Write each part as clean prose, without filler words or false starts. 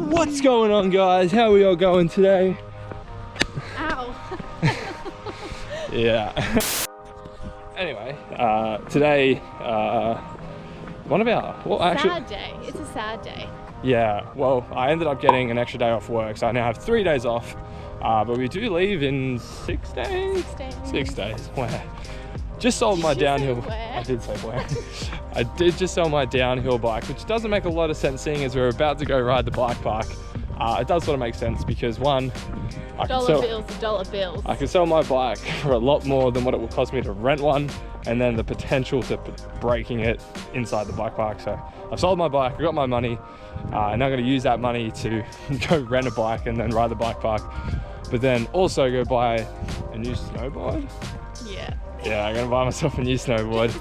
What's going on, guys? How are we all going today? Ow. Yeah. Anyway, today, one of our, well, actually, sad day. It's a sad day. yeah, well, I ended up getting an extra day off work, so I now have 3 days off. But we do leave in 6 days? 6 days. 6 days. Where? Just sold my downhill. I did say where. I did just sell my downhill bike, which doesn't make a lot of sense seeing as we're about to go ride the bike park. It does sort of make sense because one, dollar bills. I can sell my bike for a lot more than what it will cost me to rent one, and then the potential to breaking it inside the bike park. So I've sold my bike, I got my money, and now I'm going to use that money to go rent a bike and then ride the bike park, but then also go buy a new snowboard. Yeah. Yeah, I'm gonna buy myself a new snowboard.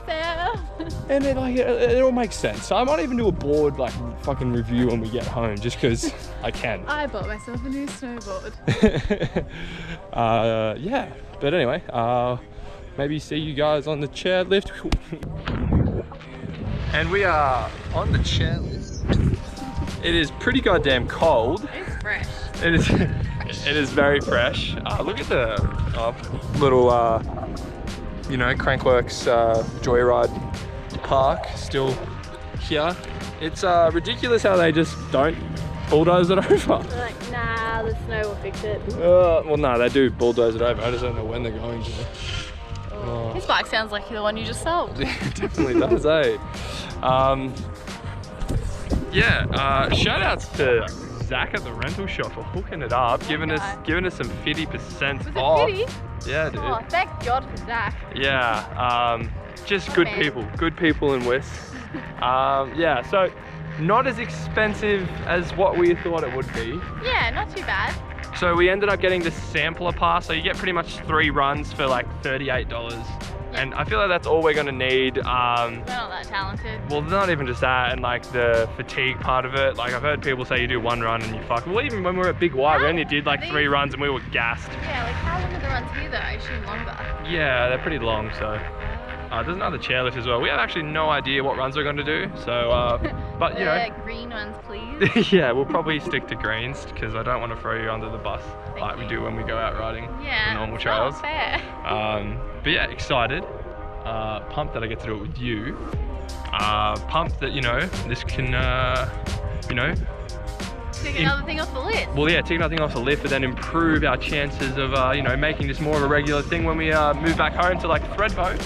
And it all makes sense. So I might even do a board like fucking review when we get home, just because I can. I bought myself a new snowboard. Yeah, but anyway, maybe see you guys on the chairlift. And we are on the chairlift. It is pretty goddamn cold. It's fresh. It is. It is very fresh. Look at the little, you know, Crankworks Joyride park still here. It's ridiculous how they just don't bulldoze it over. They're like, nah, the snow will fix it. Well, no, they do bulldoze it over. I just don't know when they're going to. Oh. This bike sounds like the one you just sold. It definitely does, eh? Yeah, shout outs to Zach at the rental shop for hooking it up, giving us some 50% off. 50? Yeah, dude. Oh, thank God for Zach. Yeah, just good people in Wiss. Yeah, so not as expensive as what we thought it would be. Yeah, not too bad. So we ended up getting the sampler pass, so you get pretty much 3 runs for like $38. And I feel like that's all we're gonna need. We're not that talented. Well, not even just that, and like the fatigue part of it. Like I've heard people say you do 1 run and you fuck. Well, even when we were at Big Y, we only did like 3 runs and we were gassed. Yeah, like how long are the runs here though? I assume longer. Yeah, they're pretty long, so. There's another chairlift as well. We have actually no idea what runs we're going to do, so, but you know. Green ones, please. Yeah, we'll probably stick to greens, because I don't want to throw you under the bus like we do when we go out riding the normal trails. Not fair. But yeah, excited. Pumped that I get to do it with you. Pumped that, you know, this can, you know, take another thing off the list. Well, yeah, take another thing off the list, but then improve our chances of, you know, making this more of a regular thing when we move back home to like Threadboat.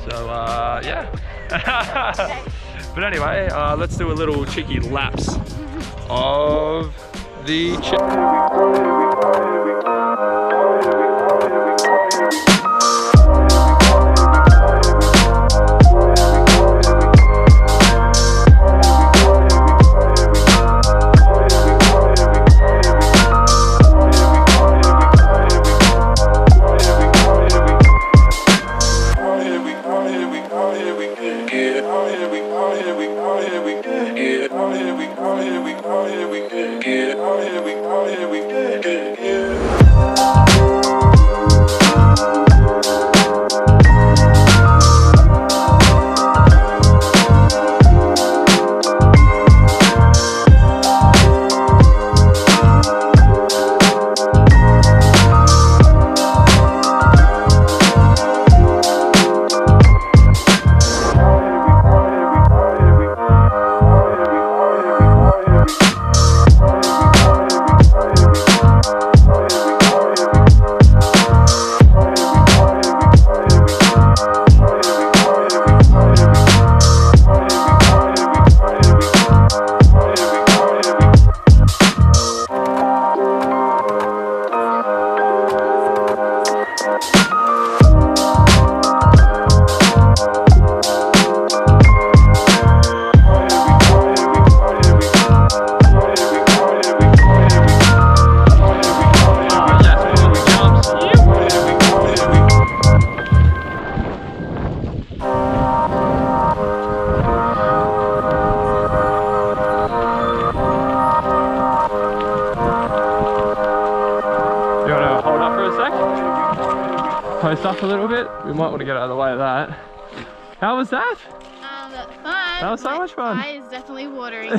So, yeah. Okay. But anyway, let's do a little cheeky laps of the Post up a little bit. We might want to get out of the way of that. How was that? Fun. That was so much fun. My eye is definitely watering.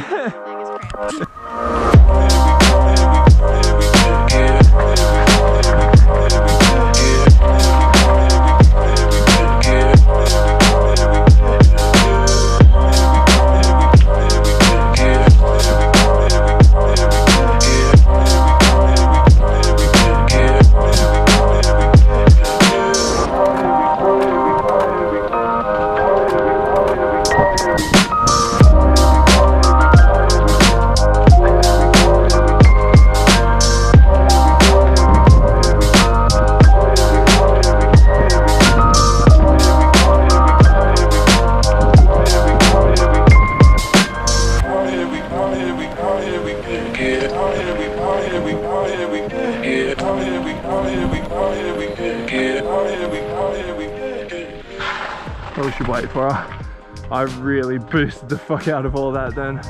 probably should wait for her. I really boosted the fuck out of all that then.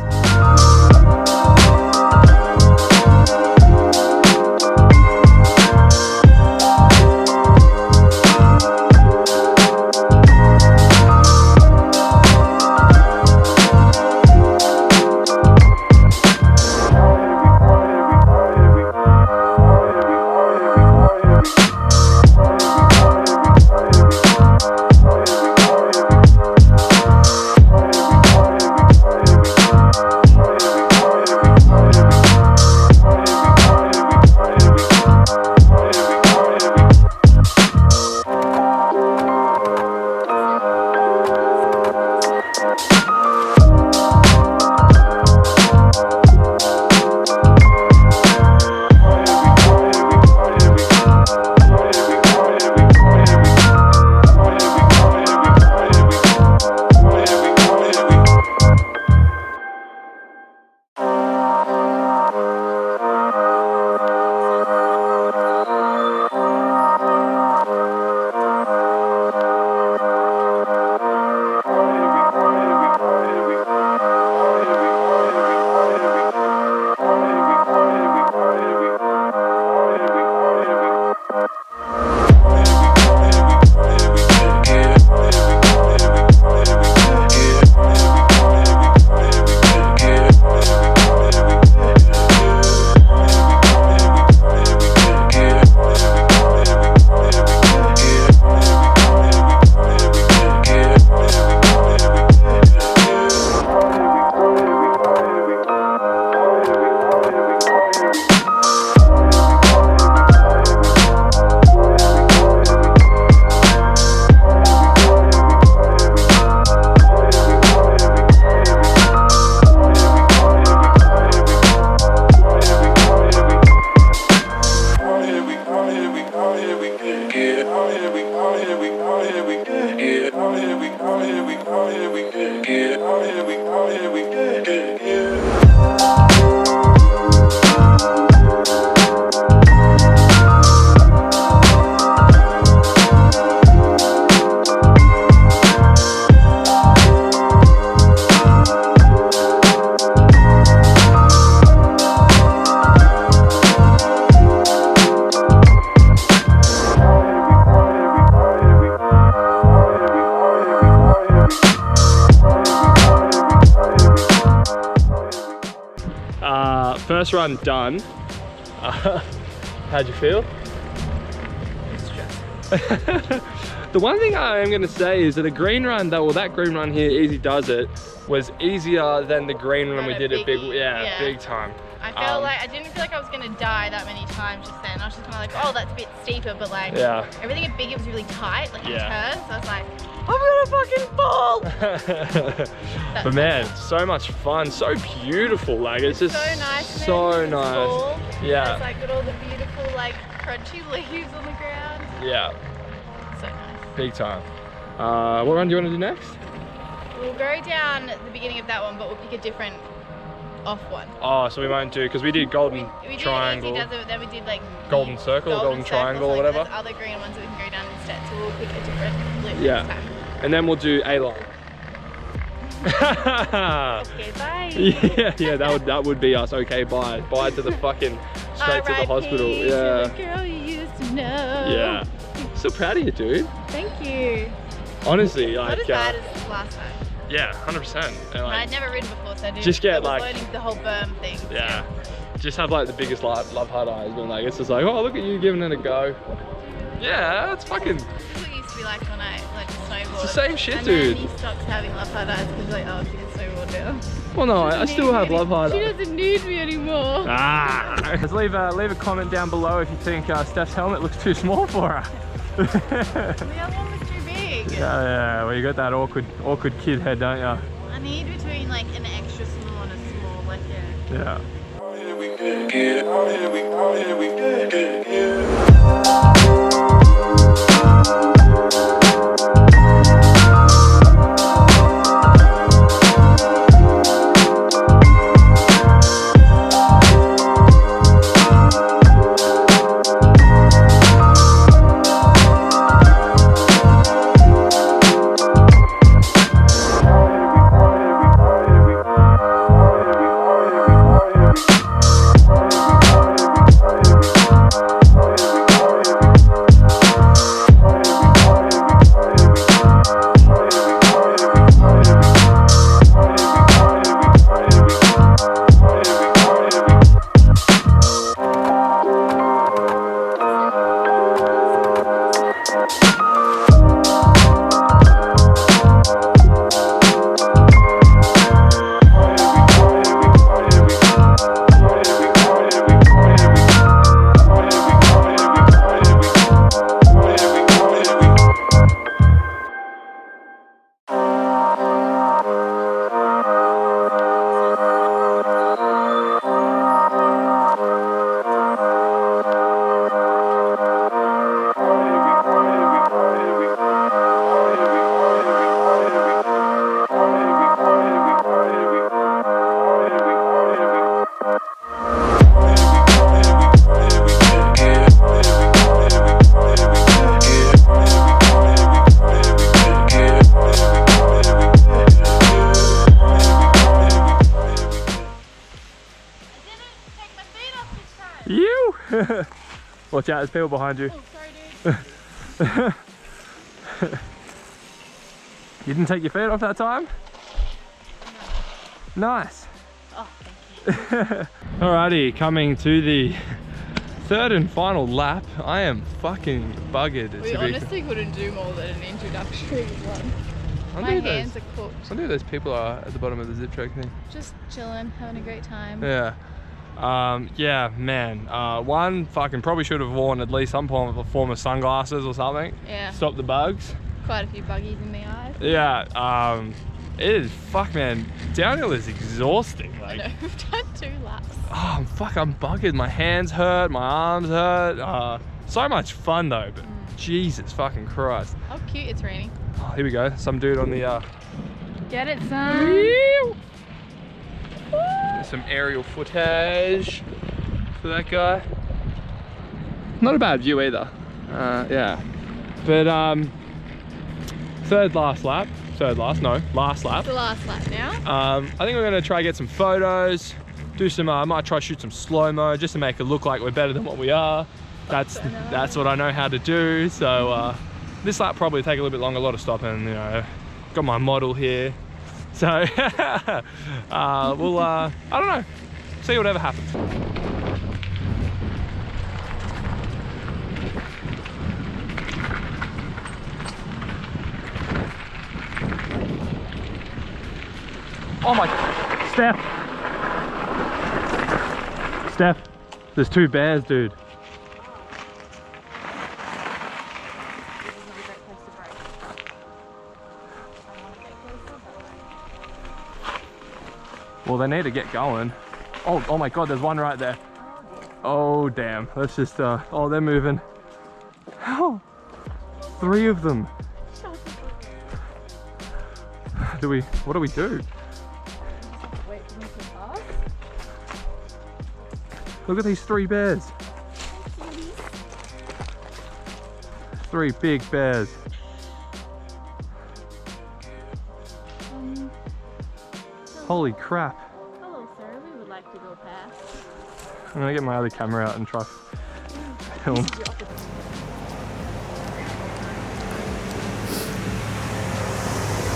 First run done. How'd you feel? The one thing I am going to say is that a green run, that green run here, Easy Does It, was easier than the green run we did at big time. I felt like I didn't feel like I was gonna die that many times just then. I was just kind of like, oh, that's a bit steeper, but like everything at big, it was really tight, like in turns. So I was like, I'm gonna fucking fall. But man, so much fun, so beautiful. Like it's just so nice. So nice. Fall, yeah. It's like got all the beautiful like crunchy leaves on the ground. Yeah. So nice. Big time. What run do you want to do next? We'll go down the beginning of that one, but we'll pick a different off one. Oh, so we won't do, because we did golden triangle. We did Easy Does It, but then we did like golden circle, golden triangle, or whatever. There's other green ones that we can go down instead, so we'll pick a different loop next time. And then we'll do a line. Okay, bye. Yeah, that would be us. Okay, bye. Bye to the fucking straight to the hospital. Yeah. The girl you used to know. Yeah. So proud of you, dude. Thank you. Honestly, not like. Not as bad as last time. Yeah, 100%. And like, I'd never ridden before, so I just get like learning the whole berm thing. Yeah. Just have like the biggest love heart eyes, but like it's just like, oh, look at you giving it a go. Yeah, it's fucking. This is what it used to be like when I learned to snowboard. It's the same shit, and dude. And then he stops having love heart eyes because like, oh, she can snowboard now. Well, no, I still have love heart eyes. She doesn't need me anymore. Just leave a comment down below if you think Steph's helmet looks too small for her. The other one was too big. Yeah, well, you got that awkward kid head, don't you? I need between like an extra small and a small, like Yeah. Woo! Watch out, there's people behind you. Oh, sorry, dude. You didn't take your feet off that time? No. Nice. Oh, thank you. Alrighty, coming to the third and final lap. I am fucking buggered. We honestly couldn't do more than an introductory one. My hands are cooked. I wonder who those people are at the bottom of the zip track thing. Just chilling, having a great time. Yeah. Yeah, man. One, fucking probably should have worn at least some form of sunglasses or something. Yeah. Stop the bugs. Quite a few buggies in the eyes. Yeah. It is, fuck, man. Downhill is exhausting. Like, I know, we've done 2 laps. Oh, fuck, I'm buggered. My hands hurt, my arms hurt. So much fun though, but Jesus fucking Christ. How cute, it's raining. Oh, here we go. Some dude on the Get it, son. Some aerial footage for that guy. Not a bad view either. Yeah. But last lap. It's the last lap now. I think we're gonna try get some photos. Do some. I might try shoot some slow-mo just to make it look like we're better than what we are. That's what I know how to do. So this lap probably take a little bit longer. A lot of stopping. You know, got my model here. So we'll I don't know, see whatever happens. Oh my, Steph, there's 2 bears, dude. Well, they need to get going. Oh my God, there's one right there. Oh damn, let's just, oh, they're moving. Oh, 3 of them. What do we do? Wait for them to pass. Look at these 3 bears. 3 big bears. Holy crap. Hello, sir. We would like to go past. I'm gonna get my other camera out and try film.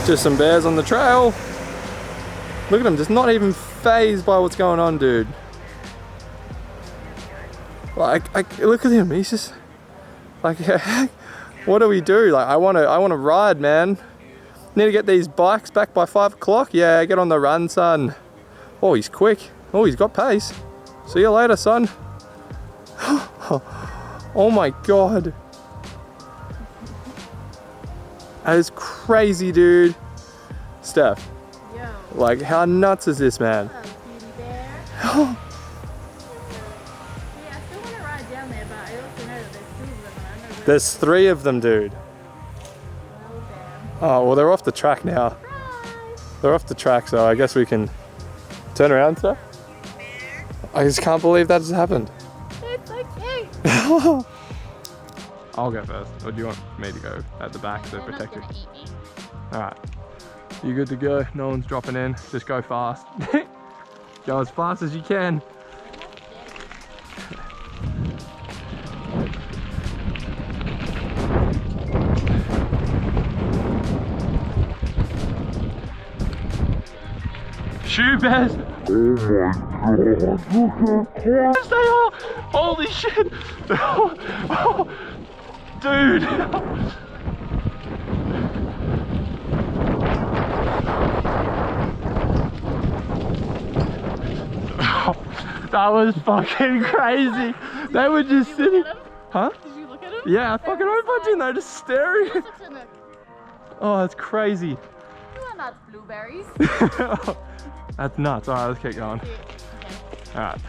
Just some bears on the trail. Look at them, just not even fazed by what's going on, dude. Like, look at him. He's just like, what do we do? Like, I wanna ride, man. Need to get these bikes back by 5 o'clock. Yeah, get on the run, son. Oh, he's quick. Oh, he's got pace. See you later, son. Oh my God. That is crazy, dude. Steph. Yo. Like, how nuts is this, man? Hello, cutie bear. Yeah, I still want to ride down there, but I also know that there's 2 of them, and I know where. There's 3 of them, dude. Well, damn. Oh, well, they're off the track now. Surprise. They're off the track, so I guess we can turn around, sir. I just can't believe that just happened. It's so cute. I'll go first, or do you want me to go at the back to protect you? Alright. You good to go? No one's dropping in. Just go fast. Go as fast as you can. Shoe bears! Oh my God, look at yes, they are! Holy shit! Oh, dude! That was fucking crazy. They were just sitting. Huh? Did you look at them? Yeah, I fucking own bunching. They're just staring. Oh, that's crazy. You are not blueberries. That's nuts. Alright, let's keep going. Okay. Alright.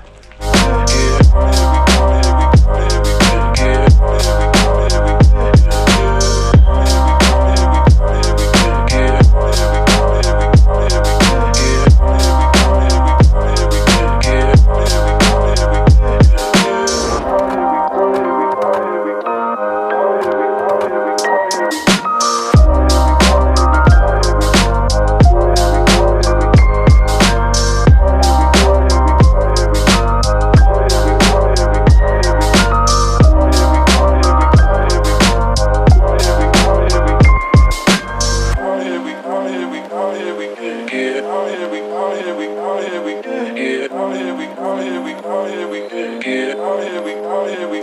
out here we go. Get out here we